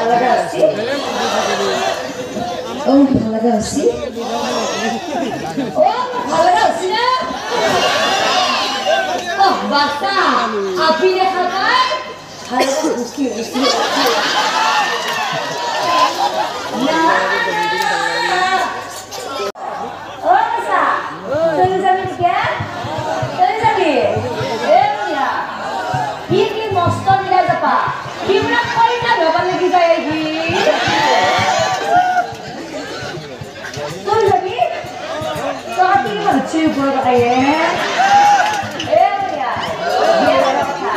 ভালাগা আছে ও ভালাগা আছে ও ভালাগা আছে না ও বাচ্চা আপনি দেখা পায় ভালাগা খুশি হইছে না ও বাচ্চা চলে যাবেন কে চলে যাবি এ মিয়া কি মস্ত মিলা যাবা কিমরা কয়টা বাবা লাগি যায় কি তুই যাবি তো আপনি হচ্ছে উপর বাড়ায় এ মিয়া বিয়ে করার কথা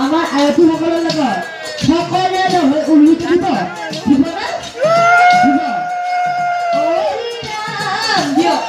আমার আয়তী সকলের লগত সকলে উল্লিখিত দিব দিব না দিব হৰি নাম দিয়ক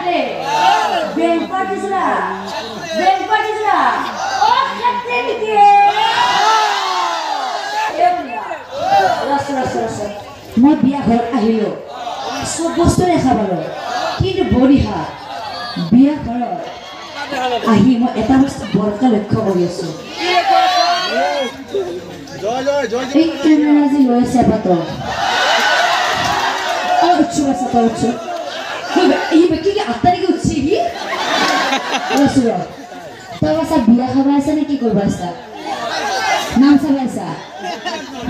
খাতে বেং পাটিছৰা ও খাতে নিকে ৰস মই বিয়া ঘৰত আহিলো সব বস্তু দেখা পালো কিন্তু বৰিহা বিয়া ঘৰত আহি মই এটা বস্তু বৰকা লক্ষ্য কৰি আছো এই কেমেৰা যে লৈ আছে পাতো উচ্চু এই ব্যক্তি কি 8 তাৰিখে উঠছি কি তই আছা বিয়া খাবা আছে নে কি কৰবা আছা নাম চাবা আছা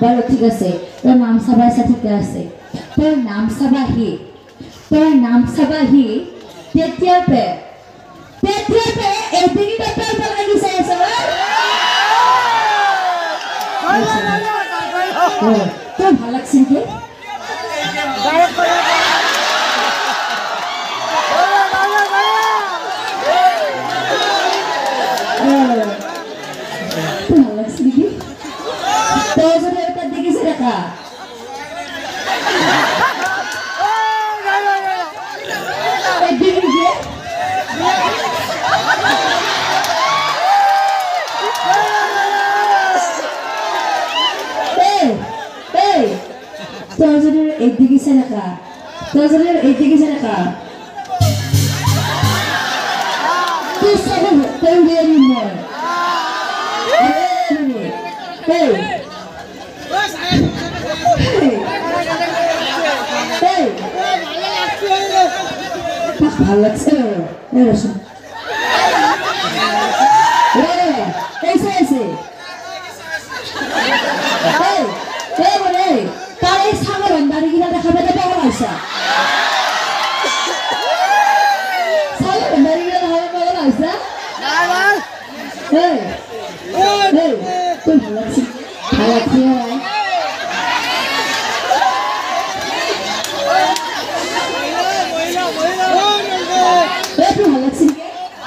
বাৰু ঠিক আছে তোৰ নাম চাবা আছা ঠিক আছে তোৰ নাম চাবাহি তেতিয়াৰ পে এদিন পেপাৰ লাগি চাই আছে তোৰ ভাল লাগছিল কি একদিকে সেরাকা তোজনের একদিকে সেরাকা তুই সব তেউরিয়ানি নয় এই ভালো লাগছে এই রসুন এসে তার এই সাগরন দাড়ি গিলা দেখাবে তো পাওয়া আসা সাগরন দাড়ি গিলা দেখাবে পাওয়া আসা তুই ভালো লাগছে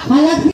ভালো লাগছে